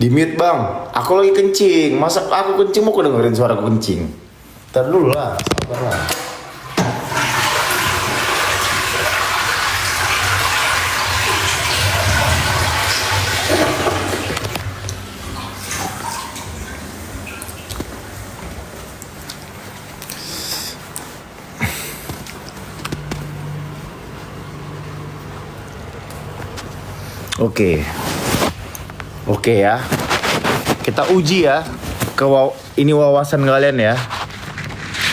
Di mute bang, aku lagi kencing. Masa aku kencing mau kau dengerin suara aku kencing? Ntar dulu lah, sabar lah. Oke ya. Kita uji ya ini wawasan kalian ya.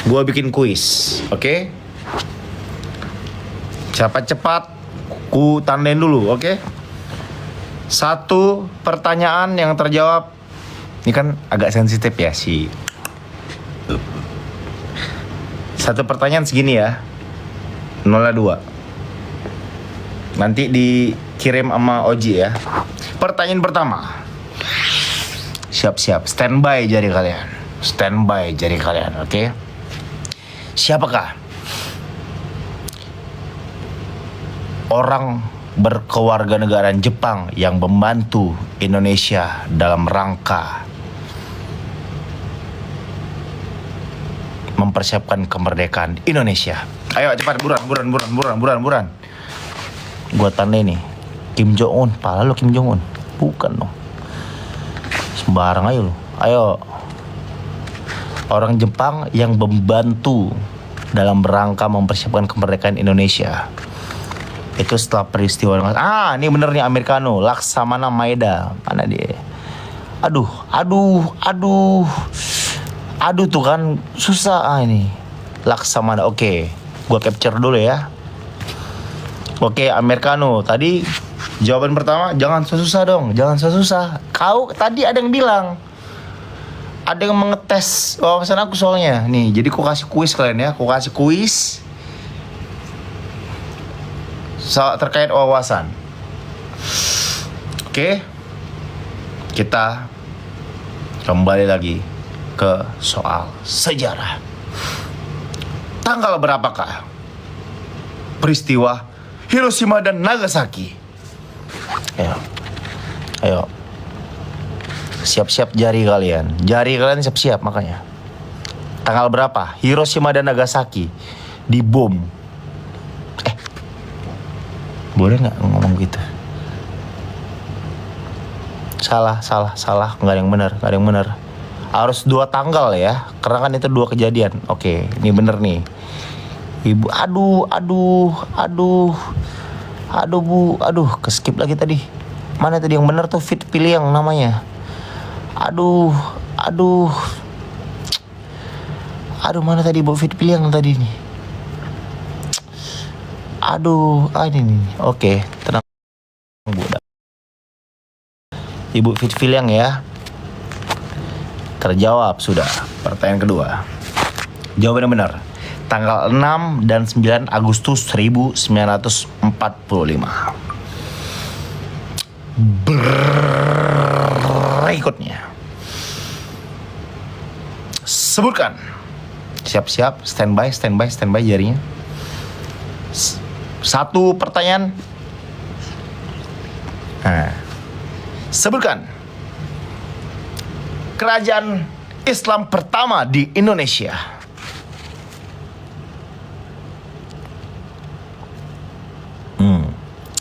Gua bikin kuis, oke? Cepat-cepat ku tandain dulu, oke? Satu pertanyaan yang terjawab. Ini kan agak sensitif ya sih. Satu pertanyaan segini ya. 02. Nanti dikirim sama Oji ya. Pertanyaan pertama. Siap-siap, standby jari kalian. Standby jari kalian, oke? Siapakah orang berkewarganegaraan Jepang yang membantu Indonesia dalam rangka mempersiapkan kemerdekaan Indonesia? Ayo cepat, buruan. Gua tanda ini Kim Jong Un, pala lo Kim Jong Un. Bukan dong. Sembarang aja lo. Ayo. Orang Jepang yang membantu dalam rangka mempersiapkan kemerdekaan Indonesia. Itu setelah peristiwa. Ini bener nih, Amerikano, Laksamana Maeda. Mana dia? Aduh tuh kan susah ini. Laksamana. Oke. Gua capture dulu ya. Oke, Amerikano. Tadi jawaban pertama, jangan susah dong. Jangan susah. Kau tadi ada yang bilang, ada yang mengetes wawasan aku soalnya. Nih, jadi aku kasih kuis kalian ya. Aku kasih kuis terkait wawasan. Oke. Kita kembali lagi ke soal sejarah. Tanggal berapakah peristiwa Hiroshima dan Nagasaki? Ayo. Siap-siap jari kalian. Jari kalian siap-siap makanya. Tanggal berapa Hiroshima dan Nagasaki dibom? Boleh nggak ngomong gitu? Salah. Nggak ada yang benar. Harus 2 tanggal ya. Karena kan itu 2 kejadian. Oke, ini bener nih. Ibu, aduh, Bu, keskip lagi tadi. Mana tadi yang benar tuh? Fit pilih yang namanya. Aduh, mana tadi Bu Fit pilih yang tadi nih? Ini nih. Oke, tenang Bu. Ibu Fit pilih yang ya. Terjawab sudah. Pertanyaan kedua. Jawabannya benar. Tanggal 6 dan 9 Agustus 1945. Berikutnya. Sebutkan. Siap-siap, standby jarinya. Satu pertanyaan. Sebutkan kerajaan Islam pertama di Indonesia.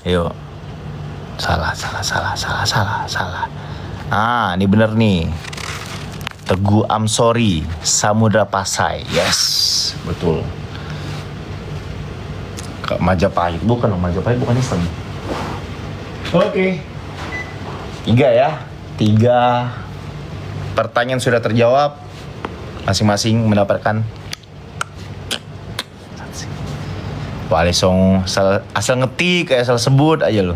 Yuk. Salah. Ini bener nih. Teguh Amsori, Samudra Pasai. Yes, betul. Majapahit bukan Islam. Oke. 3 ya. 3 pertanyaan sudah terjawab. Masing-masing mendapatkan Walisong asal ngetik, asal sebut aja lo.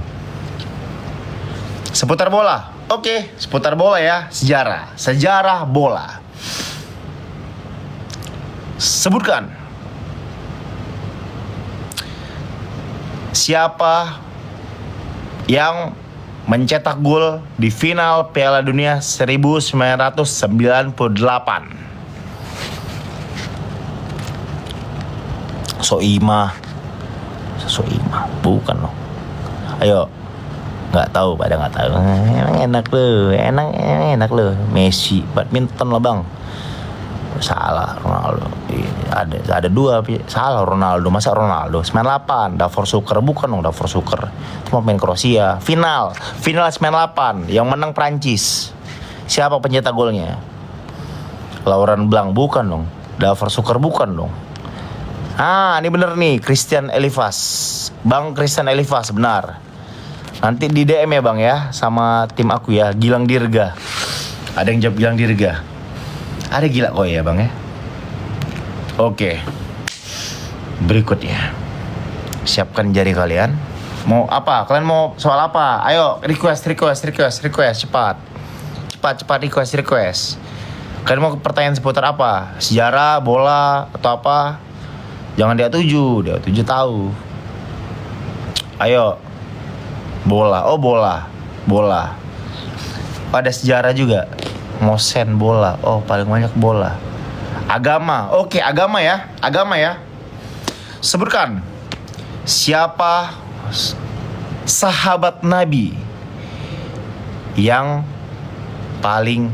Seputar bola. Oke, seputar bola ya. Sejarah bola. Sebutkan siapa yang mencetak gol di final Piala Dunia 1998. Soima, bukan loh. Ayo, Nggak tahu, pada nggak tahu. Emang enak lu, enak lu. Messi, badminton lah bang. Salah Ronaldo. Ada dua, salah Ronaldo. Masa Ronaldo 98, Davor Suker bukan dong, Davor Suker. Itu pemain Kroasia. Final 98, yang menang Prancis. Siapa pencetak golnya? Laurent Blanc bukan dong. Davor Suker bukan dong. Ini bener nih, Christian Elifas. Bang Christian Elifas, benar. Nanti di DM ya bang ya, sama tim aku ya, Gilang Dirga. Ada yang jawab Gilang Dirga. Ada gila kok ya bang ya. Oke. Berikutnya. Siapkan jari kalian. Mau apa? Kalian mau soal apa? Ayo, request. Cepat request. Kalian mau pertanyaan seputar apa? Sejarah, bola, atau apa? Jangan dia 7 tahu. Ayo. Bola. Oh, bola. Ada sejarah juga. Mosen bola. Oh, paling banyak bola. Agama. Oke, agama ya. Sebutkan siapa sahabat Nabi yang paling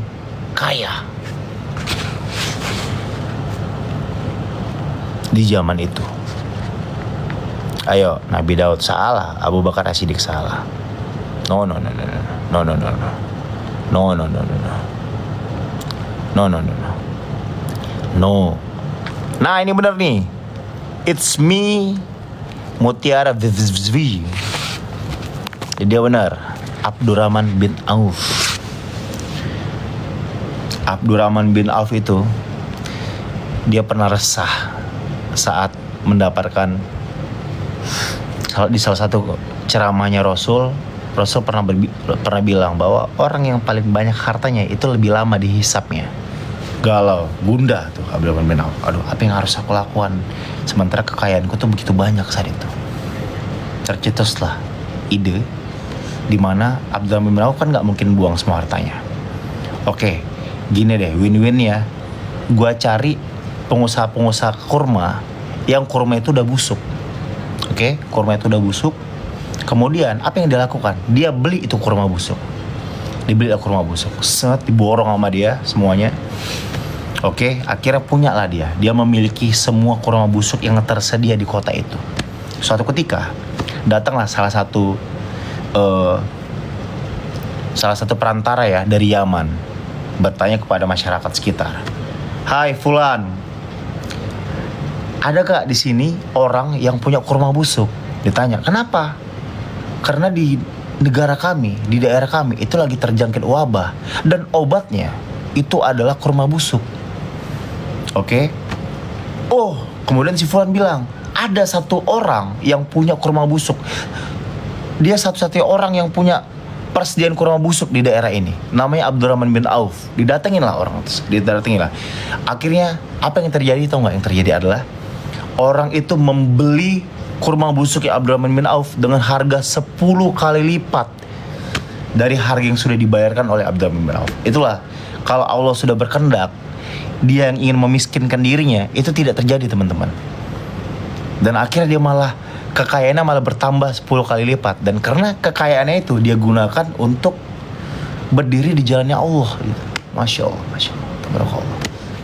kaya di zaman itu. Ayo, Nabi Daud salah, Abu Bakar As-Siddiq salah. No. Nah, ini benar nih. It's me, Mutiara Vivzvi. Dia benar. Abdurrahman bin Auf. Abdurrahman bin Auf itu dia pernah resah saat mendapatkan di salah satu ceramahnya Rasul pernah bilang bahwa orang yang paling banyak hartanya itu lebih lama dihisapnya. Galau, gundah tuh Abdurrahman bin Auf. Aduh, apa yang harus aku lakukan sementara kekayaanku tuh begitu banyak saat itu. Tercetuslah ide di mana Abdurrahman bin Auf kan nggak mungkin buang semua hartanya. Oke, gini deh, win-win ya. Gua cari pengusaha kurma yang kurma itu udah busuk. Oke, kurma itu udah busuk. Kemudian apa yang dia lakukan? Dia beli itu kurma busuk. Set diborong sama dia semuanya. Oke, akhirnya punya lah dia. Dia memiliki semua kurma busuk yang tersedia di kota itu. Suatu ketika datanglah salah satu perantara ya dari Yaman, bertanya kepada masyarakat sekitar. Hai Fulan, ada gak di sini orang yang punya kurma busuk? Ditanya, kenapa? Karena di negara kami, di daerah kami itu lagi terjangkit wabah dan obatnya itu adalah kurma busuk. Oke. Oh, kemudian si Fulan bilang, ada satu orang yang punya kurma busuk. Dia satu-satunya orang yang punya persediaan kurma busuk di daerah ini. Namanya Abdurrahman bin Auf. Didatengin lah orang itu. Akhirnya apa yang terjadi tau gak? Yang terjadi adalah orang itu membeli kurma busuk ya Abdurrahman bin Auf dengan harga 10 kali lipat dari harga yang sudah dibayarkan oleh Abdurrahman bin Auf. Itulah, kalau Allah sudah berkehendak, dia yang ingin memiskinkan dirinya, itu tidak terjadi teman-teman. Dan akhirnya dia malah, kekayaannya malah bertambah 10 kali lipat. Dan karena kekayaannya itu dia gunakan untuk berdiri di jalannya Allah gitu. Masya Allah. Tabarakallah.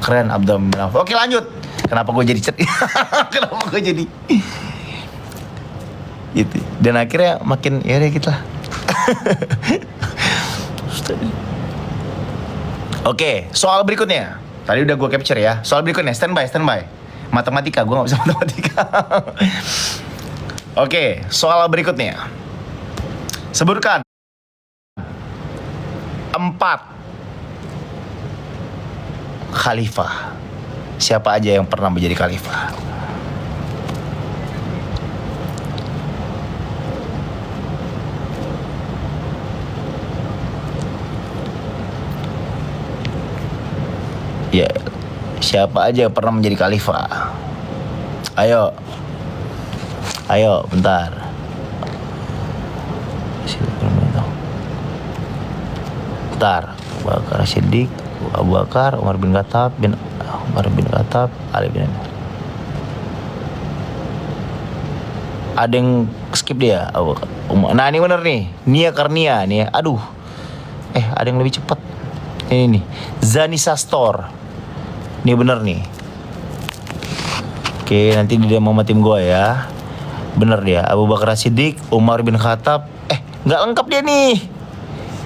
Keren Abdurrahman bin Auf. Oke, lanjut. Kenapa gue jadi gitu. Dan akhirnya makin ya udah gitu lah. Oke, soal berikutnya. Tadi udah gue capture ya. Soal berikutnya, standby. Matematika, gue gak bisa matematika. Oke, soal berikutnya. Sebutkan 4 khalifah. Siapa aja yang pernah menjadi khalifah? Ya, siapa aja yang pernah menjadi khalifah? Ayo, bentar. Abu Bakar Siddiq, Abu Bakar, Umar bin Khattab, Ali bin Ada yang skip dia. Nah ini bener nih, Nia Karnia nih. Aduh, ada yang lebih cepat. Ini nih, Zanisa Store. Ini bener nih. Oke, nanti dia mau tim gua ya. Bener dia, Abu Bakar Siddiq, Umar bin Khattab. Nggak lengkap dia nih.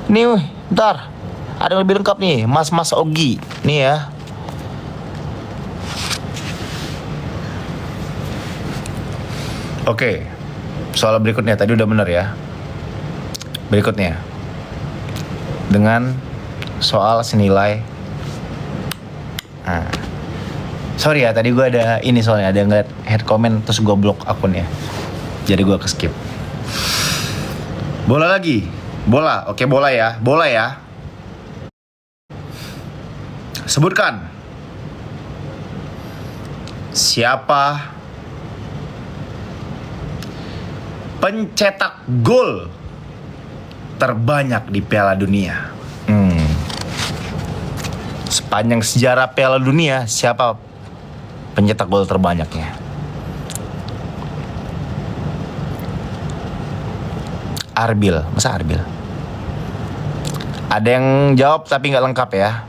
Nih, bentar. Ada yang lebih lengkap nih, Mas Ogi. Nih ya. Oke, soal berikutnya tadi udah bener ya. Berikutnya, dengan soal senilai. Sorry ya, tadi gue ada ini soalnya ada ngeliat head comment terus gue blok akunnya. Jadi gue skip. Bola lagi, bola. Oke, bola ya, bola ya. Sebutkan siapa pencetak gol terbanyak di Piala Dunia. Sepanjang sejarah Piala Dunia, siapa pencetak gol terbanyaknya? Arbil, masa Arbil? Ada yang jawab tapi nggak lengkap ya.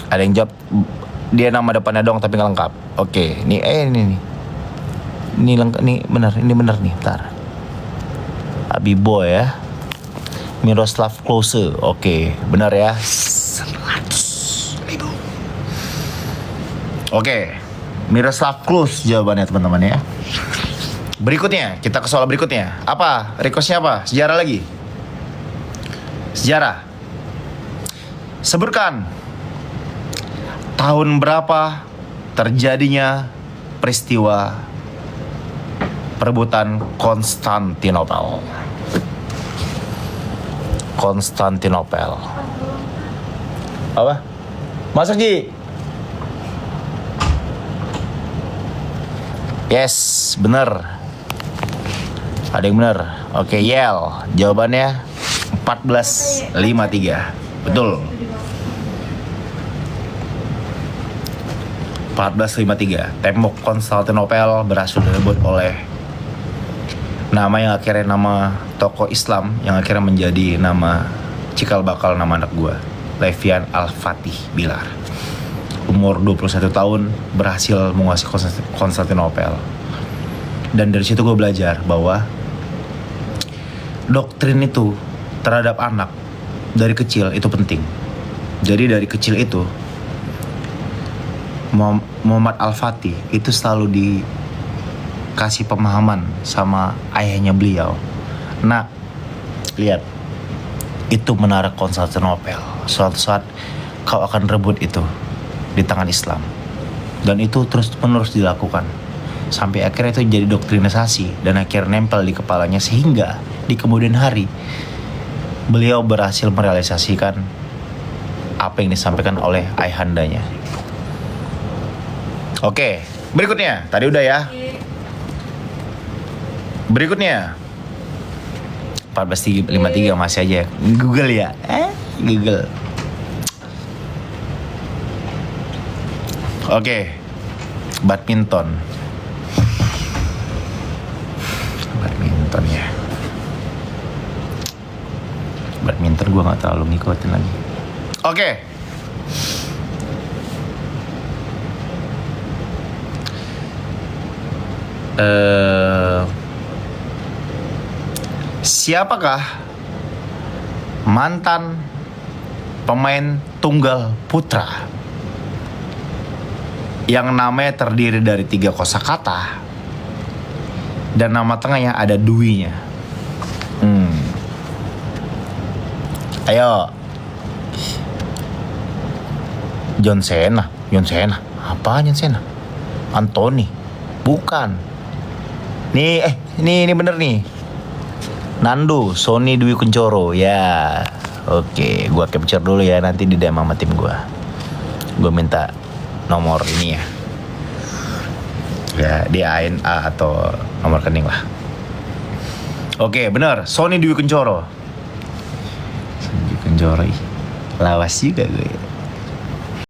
Ada yang jawab dia nama depannya doang tapi nggak lengkap. Oke, ini nih. Ini lengkap, ini benar nih, bentar. Abibo ya. Miroslav Klose. Oke, benar ya. 100.000. Oke, Miroslav Klose jawabannya teman-teman ya. Berikutnya, kita ke soal berikutnya. Apa? Requestnya apa? Sejarah lagi. Sejarah. Sebutkan tahun berapa terjadinya peristiwa perebutan Konstantinopel. Apa? Masuk Ji. Yes, bener. Ada yang bener. Oke, Yel. Jawabannya 1453. Betul. 1453. Tembok Konstantinopel berhasil direbut oleh nama yang akhirnya nama tokoh Islam yang akhirnya menjadi nama cikal bakal nama anak gua, Levian Al-Fatih Bilar. Umur 21 tahun berhasil menguasai Konstantinopel. Dan dari situ gue belajar bahwa doktrin itu terhadap anak dari kecil itu penting. Jadi dari kecil itu Muhammad Al-Fatih itu selalu dikasih pemahaman sama ayahnya beliau. Nah, lihat, itu menara Konstantinopel. Suatu saat kau akan rebut itu di tangan Islam. Dan itu terus menerus dilakukan sampai akhirnya itu jadi doktrinisasi dan akhirnya nempel di kepalanya sehingga di kemudian hari beliau berhasil merealisasikan apa yang disampaikan oleh ayahandanya. Oke, berikutnya tadi udah ya. Berikutnya 1453 masih aja Google ya. Google. Oke, badminton ya. Badminton gue nggak terlalu ngikutin lagi. Oke. Siapakah mantan pemain tunggal putra yang namanya terdiri dari 3 kosakata dan nama tengahnya ada Dwi-nya? Ayo. John Cena. Apa John Cena? Anthony. Bukan. Ini bener nih. Nando, Sony Dwi Kuncoro. Ya. Oke, gua capture dulu ya, nanti di DM sama tim gua. Gua minta nomor ini ya. Ya, di ANA atau nomor rekening lah. Oke, bener. Sony Dwi Kuncoro. Lawas juga gue.